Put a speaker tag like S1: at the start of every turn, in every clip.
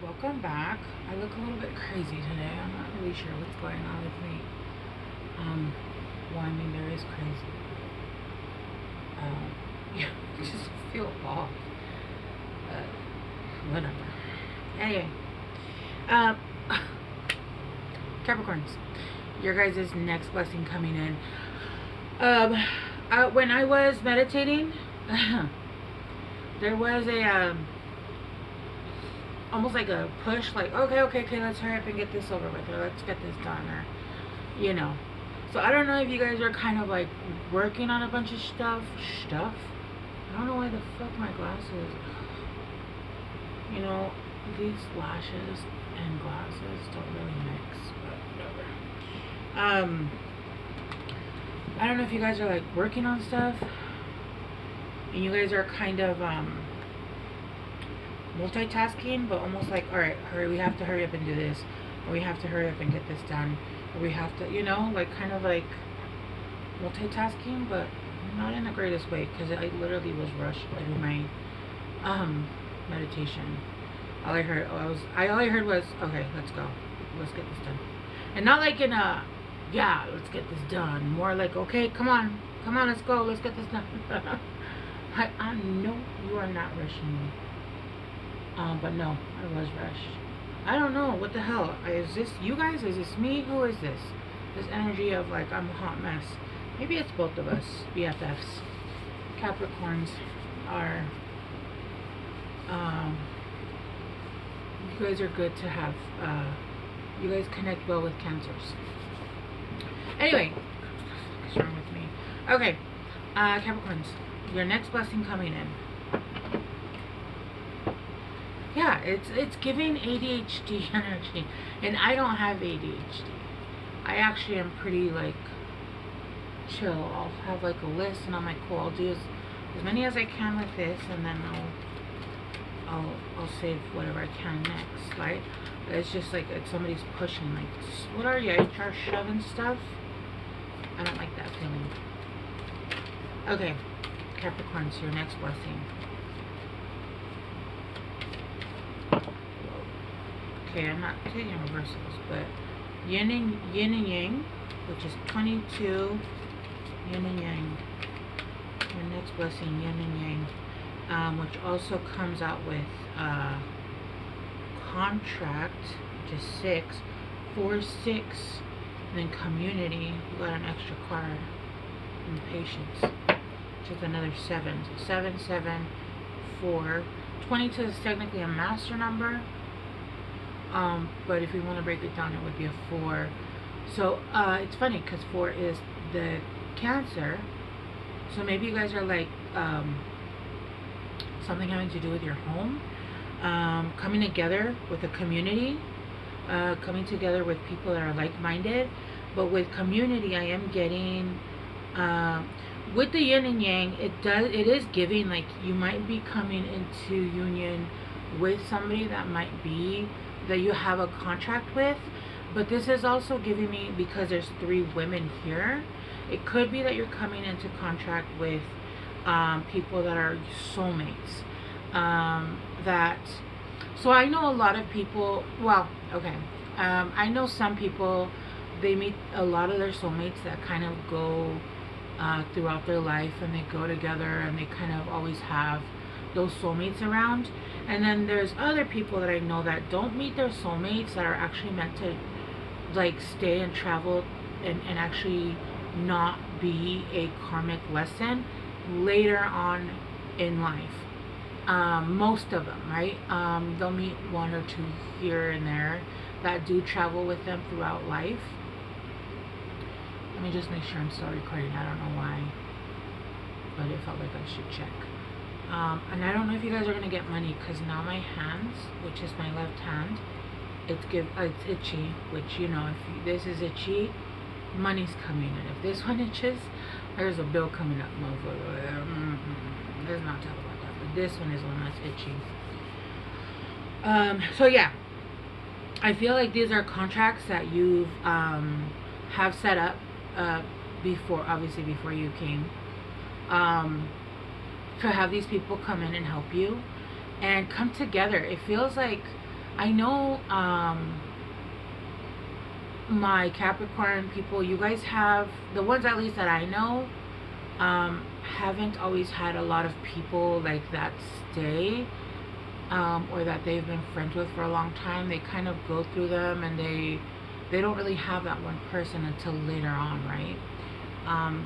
S1: welcome back. I look a little bit crazy today. I'm not really sure what's going on with me. Well, I mean, there is crazy. Yeah, I just feel off. Whatever. Anyway, um, Capricorns, your guys' next blessing coming in. When I was meditating, there was a almost like a push, like okay, let's hurry up and get this over with, or let's get this done, or so I don't know if you guys are kind of like working on a bunch of stuff. I don't know why the fuck my glasses, these lashes and glasses don't really mix, but whatever. I don't know if you guys are like working on stuff and you guys are kind of multitasking, but almost like, all right, hurry, we have to hurry up and do this, or we have to hurry up and get this done, or we have to, like kind of like multitasking, but not in the greatest way, because I literally was rushed through my meditation. All I heard was, okay, let's go, let's get this done, and not like in a, yeah, let's get this done, more like, okay, come on, let's go, let's get this done. I know you are not rushing me. But no, I was rushed. I don't know, what the hell? Is this you guys? Is this me? Who is this? This energy of like, I'm a hot mess. Maybe it's both of us, BFFs. Capricorns are, you guys are good to have, you guys connect well with Cancers. Anyway, what's wrong with me? Okay, Capricorns, your next blessing coming in. Yeah, it's giving ADHD energy, and I don't have ADHD. I actually am pretty like chill. I'll have like a list, and I'm like, cool, I'll do as many as I can with this, and then I'll save whatever I can next, right? It's just like it's somebody's pushing, like, what are you, HR shoving stuff? I don't like that feeling. Okay, Capricorns, your next blessing. Okay, I'm not taking reversals, but yin and yang, which is 22, yin and yang. Your next blessing, yin and yang, which also comes out with contract, which is 6, 4, 6, and then community. You got an extra card, and patience, which is another 7. So 7, 7, 4. 22 is technically a master number. But if we want to break it down, it would be a 4. So it's funny because 4 is the Cancer. So maybe you guys are like something having to do with your home, coming together with a community, coming together with people that are like-minded. But with community, I am getting with the yin and yang. It is giving like you might be coming into union with somebody that might be that you have a contract with, but this is also giving me, because there's 3 women here, it could be that you're coming into contract with people that are soulmates, so I know a lot of people, well, okay, I know some people, they meet a lot of their soulmates that kind of go throughout their life, and they go together, and they kind of always have those soulmates around. And then there's other people that I know that don't meet their soulmates, that are actually meant to like stay and travel and actually not be a karmic lesson later on in life. Most of them, right? They'll meet 1 or 2 here and there that do travel with them throughout life. Let me just make sure I'm still recording. I don't know why, but it felt like I should check. And I don't know if you guys are gonna get money, because now my hands, which is my left hand, it's itchy. Which, if this is itchy, money's coming in. If this one itches, there's a bill coming up, motherfucker. Let's not talk about that. But this one is one that's itchy. So yeah, I feel like these are contracts that you've have set up before, obviously before you came. To have these people come in and help you and come together. It feels like I know my Capricorn people, you guys have, the ones at least that I know, haven't always had a lot of people like that stay, or that they've been friends with for a long time. They kind of go through them, and they don't really have that one person until later on, right?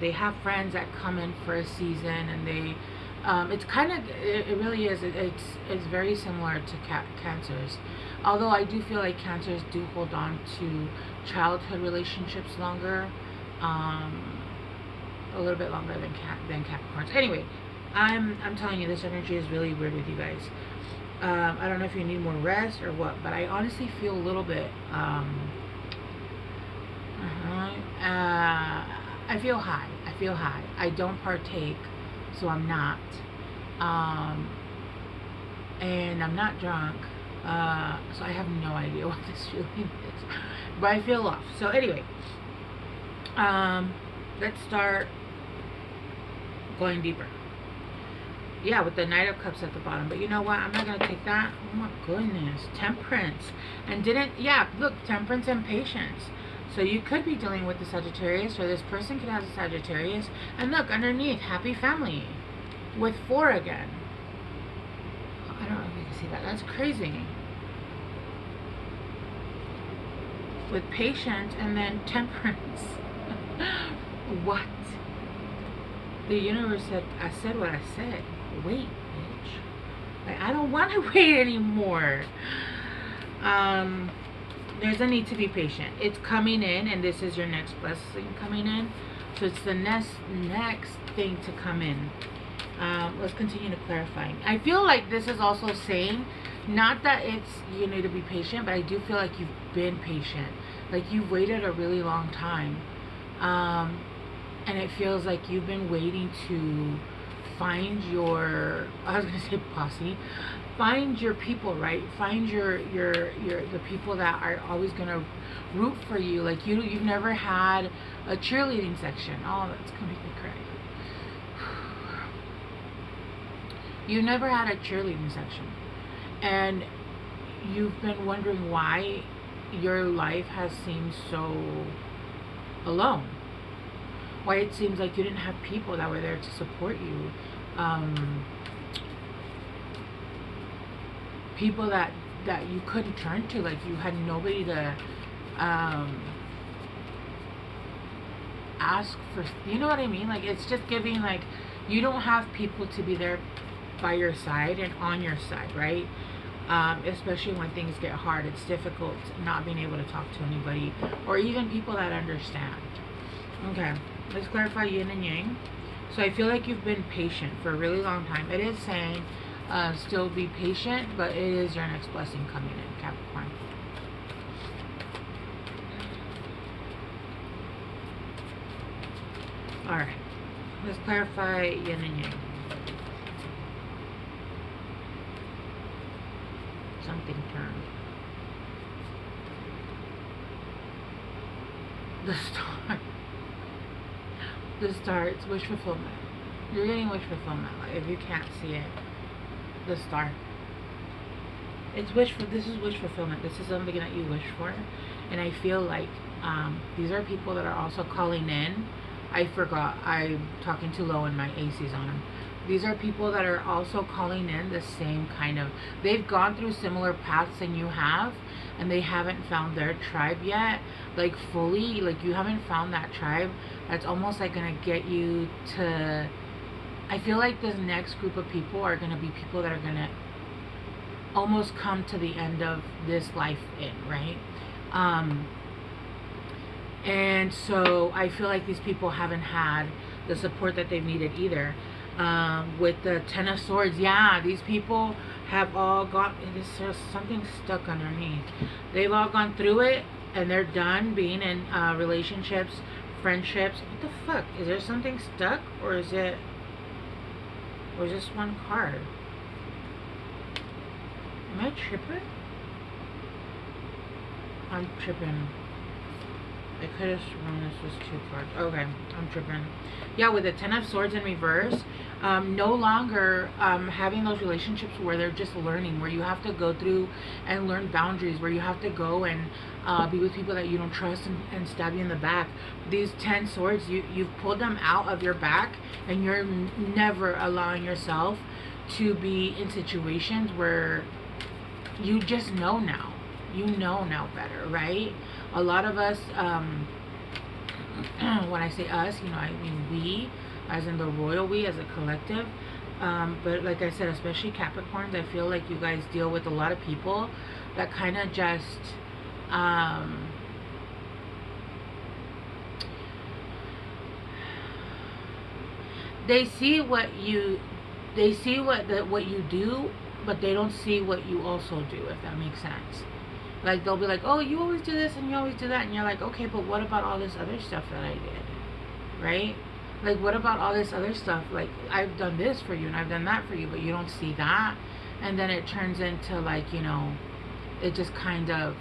S1: They have friends that come in for a season, and they it's kind of, it really is, it's very similar to cancers, although I do feel like cancers do hold on to childhood relationships longer, a little bit longer than Capricorns. Anyway, I'm telling you, this energy is really weird with you guys. I don't know if you need more rest or what, but I honestly feel a little bit I feel high. I don't partake, so I'm not. And I'm not drunk. So I have no idea what this feeling is. But I feel off. So anyway, let's start going deeper. Yeah, with the Knight of Cups at the bottom. But you know what? I'm not going to take that. Oh my goodness. Temperance. And look, Temperance and Patience. So you could be dealing with the Sagittarius, or this person could have a Sagittarius. And look, underneath, Happy Family. With 4 again. I don't know if you can see that. That's crazy. With Patience and then Temperance. What? The universe said, I said what I said. Wait, bitch. Like, I don't want to wait anymore. There's a need to be patient. It's coming in, and this is your next blessing coming in. So it's the next thing to come in. Let's continue to clarify. I feel like this is also saying, not that it's you need to be patient, but I do feel like you've been patient. Like you've waited a really long time. And it feels like you've been waiting to find your, I was going to say posse, find your people, right? Find the people that are always going to root for you. Like you've never had a cheerleading section. Oh, that's going to make me cry. You never had a cheerleading section, and you've been wondering why your life has seemed so alone, why it seems like you didn't have people that were there to support you, people that you couldn't turn to, like you had nobody to ask for, you know what I mean? Like it's just giving, like you don't have people to be there by your side and on your side, right? Especially when things get hard, it's difficult not being able to talk to anybody, or even people that understand. Okay, let's clarify yin and yang. So I feel like you've been patient for a really long time. It is saying still be patient, but it is your next blessing coming in, Capricorn. Alright, let's clarify yin and yang. Something turned. The star. The star, it's wish fulfillment. You're getting wish fulfillment. Like if you can't see it, the star. It's this is wish fulfillment. This is something that you wish for. And I feel like these are people that are also calling in. I forgot, I'm talking too low and my AC's on. These are people that are also calling in the same kind of, they've gone through similar paths than you have, and they haven't found their tribe yet, like fully, like you haven't found that tribe that's almost like gonna get you to, I feel like this next group of people are gonna be people that are gonna almost come to the end of this life in, right? And so I feel like these people haven't had the support that they've needed either. With the Ten of Swords, yeah, these people have all got, there's something stuck underneath. They've all gone through it, and they're done being in relationships, friendships. What the fuck? Is there something stuck, or is it, or is this one card? Am I tripping? I'm tripping. I could have sworn this was 2 cards. Okay, I'm tripping. Yeah, with the 10 of Swords in reverse, no longer having those relationships where they're just learning, where you have to go through and learn boundaries, where you have to go and be with people that you don't trust and stab you in the back. These 10 swords, you've pulled them out of your back, and you're never allowing yourself to be in situations where you just know now. You know now better, right? A lot of us, when I say us, you know, I mean we, as in the royal we, as a collective. But like I said, especially Capricorns, I feel like you guys deal with a lot of people that kind of just, they see what you, what you do, but they don't see what you also do, if that makes sense. Like, they'll be like, oh, you always do this and you always do that. And you're like, okay, but what about all this other stuff that I did? Right? Like, what about all this other stuff? Like, I've done this for you and I've done that for you, but you don't see that. And then it turns into, like, you know, it just kind of,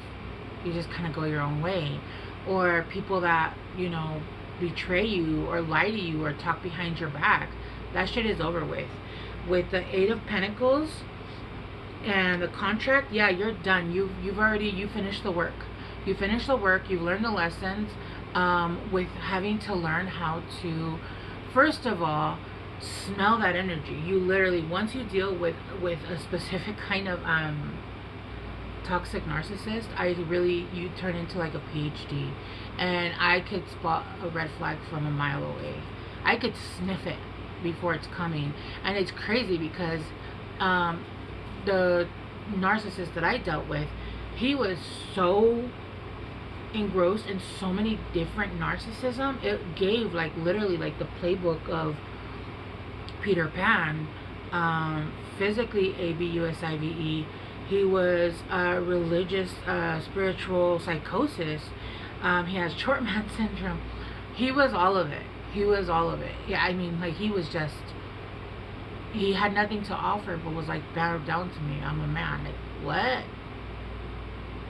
S1: you just kind of go your own way. Or people that, you know, betray you or lie to you or talk behind your back. That shit is over with. With the 8 of Pentacles and the contract, yeah, you're done. You finished the work. You finished the work. You've learned the lessons, with having to learn how to, first of all, smell that energy. You literally, once you deal with a specific kind of toxic narcissist, you turn into like a PhD, and I could spot a red flag from a mile away. I could sniff it before it's coming. And it's crazy because the narcissist that I dealt with, he was so engrossed in so many different narcissism. It gave, like, literally like the playbook of Peter Pan. Physically ABUSIVE. He was religious, spiritual psychosis. He has short man syndrome. He was all of it. He was all of it. Yeah, I mean, like, he was just, he had nothing to offer, but was like, bow down to me, I'm a man. Like, what?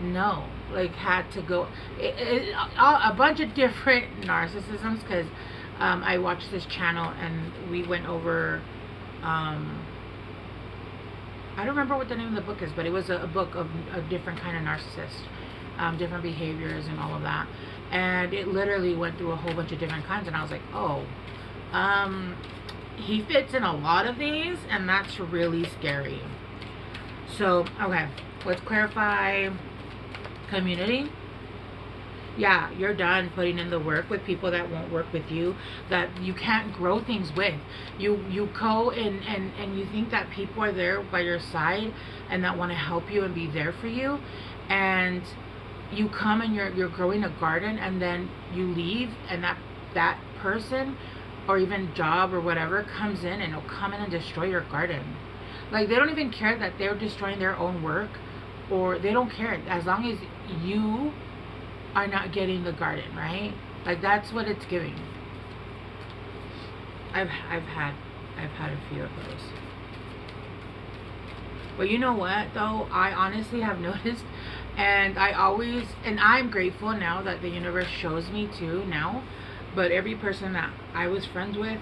S1: No. Like, had to go, a bunch of different narcissisms, because I watched this channel and we went over, I don't remember what the name of the book is, but it was a book of a different kind of narcissist, different behaviors and all of that. And it literally went through a whole bunch of different kinds, and I was like, oh, he fits in a lot of these, and that's really scary. So, okay, let's clarify community. Yeah, you're done putting in the work with people that won't work with you, that you can't grow things with. You go and you think that people are there by your side and that want to help you and be there for you, and you come and you're growing a garden, and then you leave, and that person or even job or whatever comes in and will come in and destroy your garden. Like, they don't even care that they're destroying their own work, or they don't care as long as you are not getting the garden, right? Like, that's what it's giving. I've had a few of those. But you know what, though, I honestly have noticed, and I'm grateful now that the universe shows me too now, but every person that I was friends with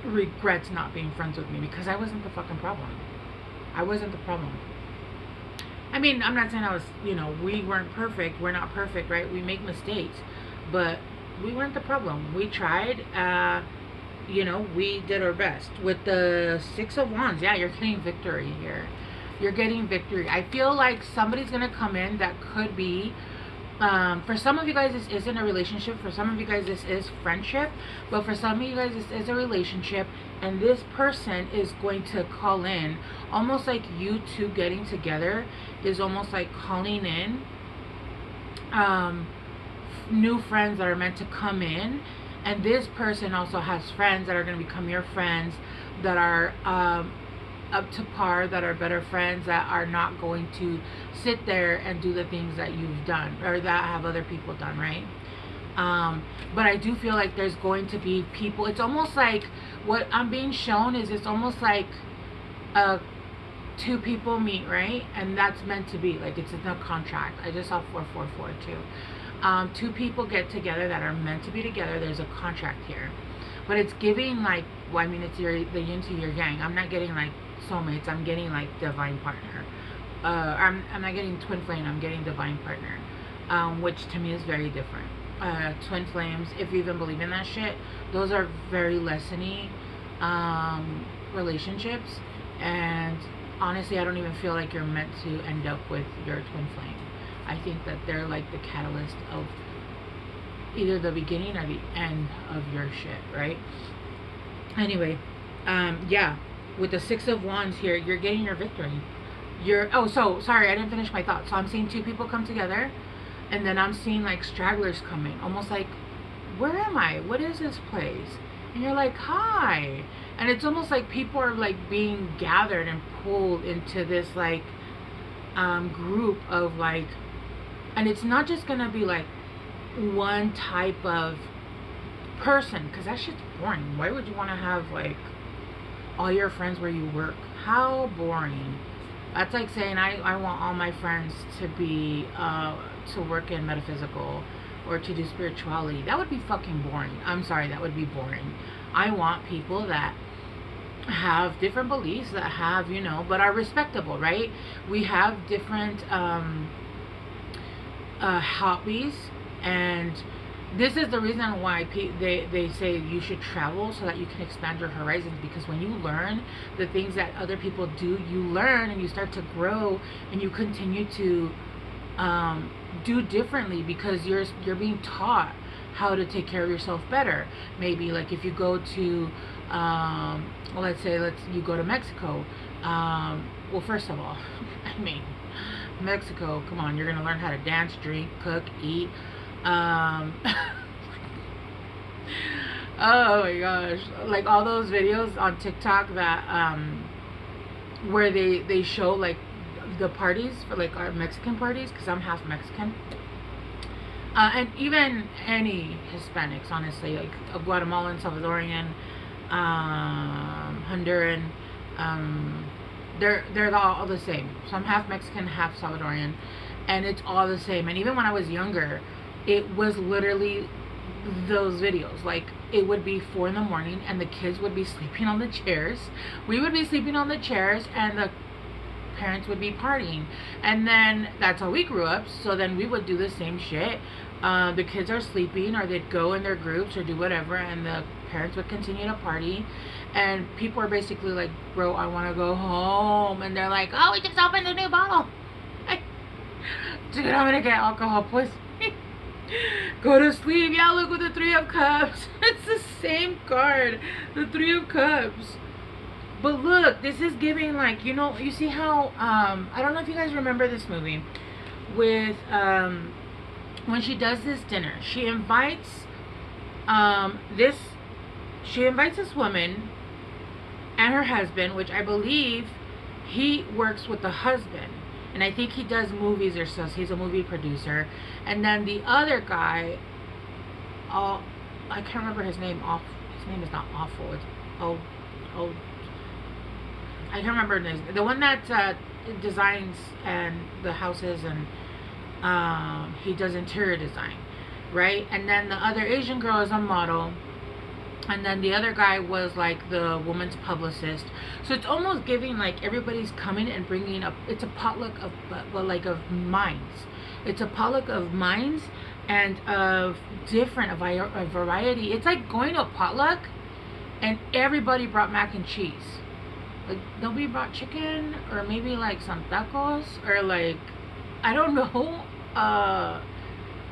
S1: regrets not being friends with me, because I wasn't the fucking problem. I wasn't the problem. I mean, I'm not saying I was, you know, we weren't perfect. We're not perfect, right? We make mistakes, but we weren't the problem. We tried, you know, we did our best. With the 6 of Wands, yeah, you're getting victory here. You're getting victory. I feel like somebody's going to come in that could be, for some of you guys, this isn't a relationship. For some of you guys, this is friendship. But for some of you guys, this is a relationship. And this person is going to call in, almost like you two getting together is almost like calling in new friends that are meant to come in. And this person also has friends that are going to become your friends, that are up to par, that are better friends, that are not going to sit there and do the things that you've done or that have other people done, right? But I do feel like there's going to be people, it's almost like what I'm being shown is, it's almost like two people meet, right? And that's meant to be, like, it's in a contract. I just saw 444 too. Two people get together that are meant to be together. There's a contract here, but it's giving like, well, I mean, it's the yin to your yang. I'm not getting like soulmates. I'm getting like divine partner. I'm not getting twin flame. I'm getting divine partner, which to me is very different. Twin flames, if you even believe in that shit, those are very lessony relationships, and honestly, I don't even feel like you're meant to end up with your twin flame. I think that they're like the catalyst of either the beginning or the end of your shit, right? Anyway, yeah, with the Six of Wands here, you're getting your victory. So sorry, I didn't finish my thought. So I'm seeing two people come together, and then I'm seeing like stragglers coming, almost like, where am I? What is this place? And you're like, hi. And it's almost like people are like being gathered and pulled into this like group of like, and it's not just gonna be like one type of person, because that shit's boring. Why would you want to have like all your friends where you work? How boring. That's like saying I want all my friends to be to work in metaphysical or to do spirituality. That would be fucking boring. I'm sorry, that would be boring. I want people that have different beliefs, that have, you know, but are respectable, right? We have different hobbies, and this is the reason why they say you should travel, so that you can expand your horizons, because when you learn the things that other people do, you learn and you start to grow, and you continue to do differently, because you're being taught how to take care of yourself better. Maybe like if you go to well, let's say you go to Mexico, well, first of all, I mean, Mexico, come on, you're gonna learn how to dance, drink, cook, eat. Oh my gosh, like all those videos on TikTok that where they show like the parties for like our Mexican parties, because I'm half Mexican, and even any Hispanics, honestly, like a Guatemalan, Salvadorian, Honduran, they're all the same. So I'm half Mexican, half Salvadorian, and it's all the same. And even when I was younger, it was literally those videos. Like, it would be 4 in the morning and the kids would be sleeping on the chairs. We would be sleeping on the chairs and the parents would be partying. And then that's how we grew up. So then we would do the same shit. The kids are sleeping, or they'd go in their groups or do whatever, and the parents would continue to party. And people are basically like, bro, I want to go home. And they're like, oh, we just opened a new bottle. Dude, I'm gonna get alcohol poisoning. Go to sleep. Yeah, look, with the Three of Cups. It's the same card, the Three of Cups. But look, this is giving like, you know, you see how I don't know if you guys remember this movie with when she does this dinner, she invites this woman and her husband, which I believe he works with the husband, and I think he does movies or so. He's a movie producer. And then the other guy, I can't remember his name. His name is not Awful. It's I can't remember his name. The one that designs and the houses, and he does interior design, right? And then the other Asian girl is a model. And then the other guy was like the woman's publicist. So it's almost giving like everybody's coming and bringing up. It's a potluck of, well, like of minds. It's a potluck of minds and of different, a variety. It's like going to a potluck and everybody brought mac and cheese. Like nobody brought chicken, or maybe like some tacos, or like, I don't know.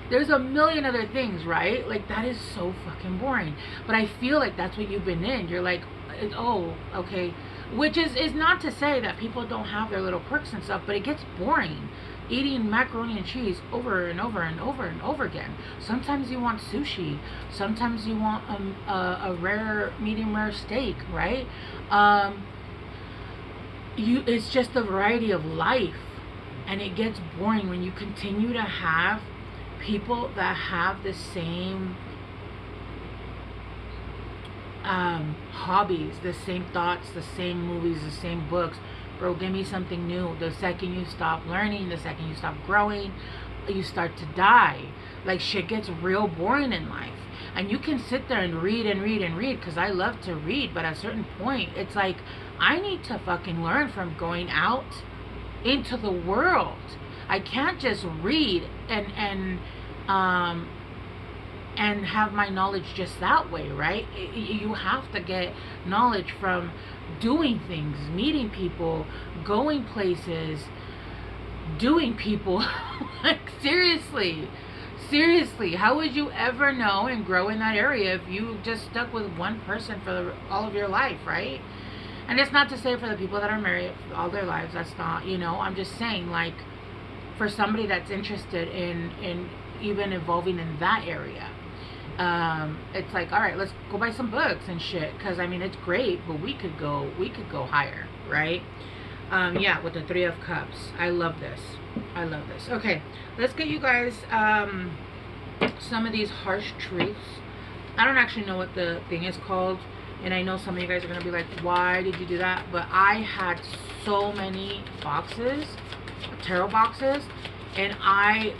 S1: There's a million other things, right? Like, that is so fucking boring. But I feel like that's what you've been in. You're like, oh, okay. Which is not to say that people don't have their little quirks and stuff, but it gets boring eating macaroni and cheese over and over and over and over again. Sometimes you want sushi. Sometimes you want a rare, medium rare steak, right? It's just the variety of life. And it gets boring when you continue to have people that have the same hobbies, the same thoughts, the same movies, the same books. bro, give me something new. The second you stop learning, the second you stop growing, you start to die. Like, shit gets real boring in life. And you can sit there and read and read and read, because I love to read, but at a certain point, it's like, I need to fucking learn from going out into the world. I can't just read and have my knowledge just that way, right? You have to get knowledge from doing things, meeting people, going places, doing people. Like, seriously, how would you ever know and grow in that area if you just stuck with one person for all of your life, right? And it's not to say for the people that are married all their lives, that's not, I'm just saying, like, for somebody that's interested in even evolving in that area, it's like, all right, let's go buy some books and shit, because I mean, it's great, but we could go higher, right? Yeah, with the Three of Cups. I love this. Okay, let's get you guys some of these harsh truths. I don't actually know what the thing is called, and I know some of you guys are gonna be like, why did you do that? But I had so many boxes, tarot boxes, and I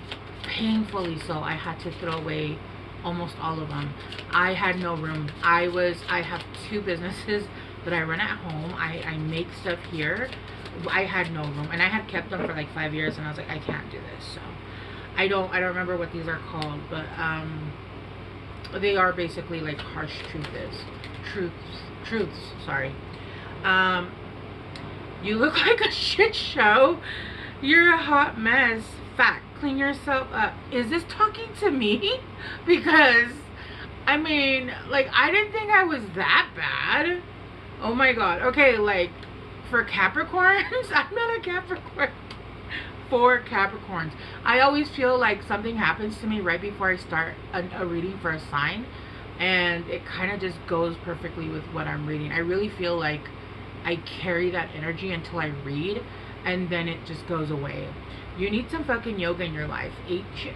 S1: painfully so I had to throw away almost all of them. I had no room. I have 2 businesses that I run at home. I make stuff here. I had no room, and I had kept them for like 5 years, and I was like, I can't do this. So I don't remember what these are called, but they are basically like harsh truths, sorry. You look like a shit show. You're a hot mess. Fact, clean yourself up. Is this talking to me? Because I mean, like, I didn't think I was that bad. Oh my god. Okay, like, for Capricorns, I'm not a Capricorn. For Capricorns, I always feel like something happens to me right before I start a reading for a sign, and it kind of just goes perfectly with what I'm reading. I really feel like I carry that energy until I read, and then it just goes away. You need some fucking yoga in your life.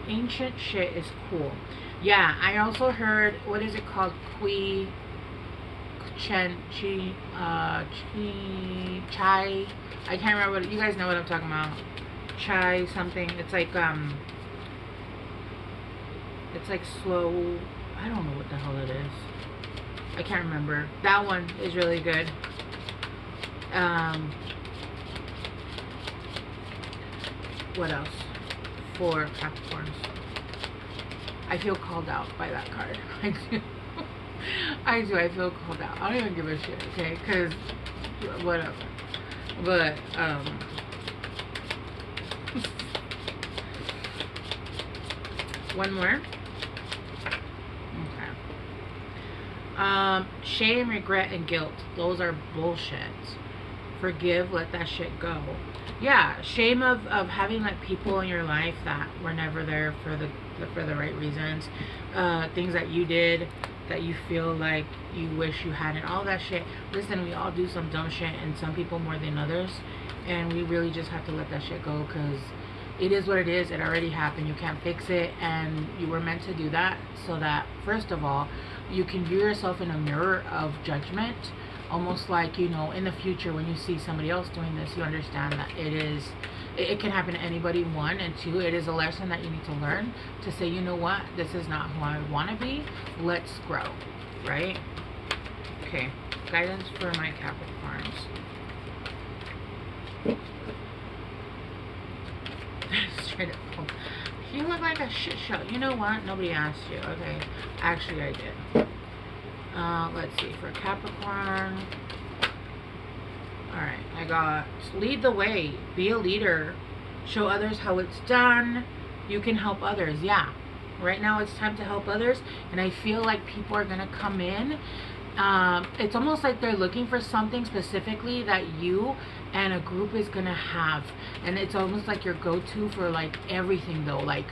S1: Ancient shit is cool. Yeah, I also heard, what is it called? Chai. I can't remember what, you guys know what I'm talking about. Chai something. It's like slow. I don't know what the hell it is. I can't remember. That one is really good. What else for Capricorns? I feel called out by that card. I do. I feel called out. I don't even give a shit, okay? Because whatever. But one more. Okay. Shame, regret, and guilt. Those are bullshit. Forgive, let that shit go. Yeah, shame of having like people in your life that were never there for the right reasons. Things that you did that you feel like you wish you hadn't. All that shit. Listen, we all do some dumb shit, and some people more than others. And we really just have to let that shit go, because it is what it is. It already happened. You can't fix it, and you were meant to do that so that, first of all, you can view yourself in a mirror of judgment, almost like, in the future when you see somebody else doing this, you understand that it can happen to anybody, 1, and 2, it is a lesson that you need to learn to say, you know what, this is not who I want to be, let's grow, right? Okay, guidance for my Capricorns. Straight up. You look like a shit show. You know what? Nobody asked you. Okay. Actually, I did. Let's see. For Capricorn. Alright. I got lead the way. Be a leader. Show others how it's done. You can help others. Yeah. Right now it's time to help others. And I feel like people are going to come in. It's almost like they're looking for something specifically that you and a group is gonna have, and it's almost like your go-to for like everything though, like,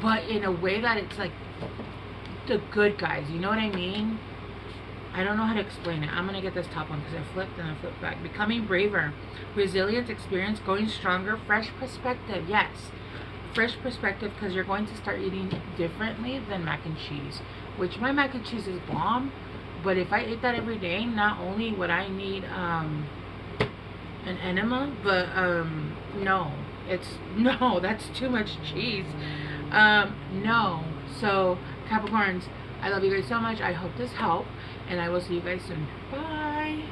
S1: but in a way that it's like the good guys, you know what I mean? I don't know how to explain it. I'm gonna get this top one because I flipped and I flipped back. Becoming braver, resilience, experience, growing stronger, fresh perspective. Yes, fresh perspective, because you're going to start eating differently than mac and cheese, which my mac and cheese is bomb. But if I ate that every day, not only would I need an enema, but no, it's no, that's too much cheese. No. So Capricorns, I love you guys so much. I hope this helped, and I will see you guys soon. Bye.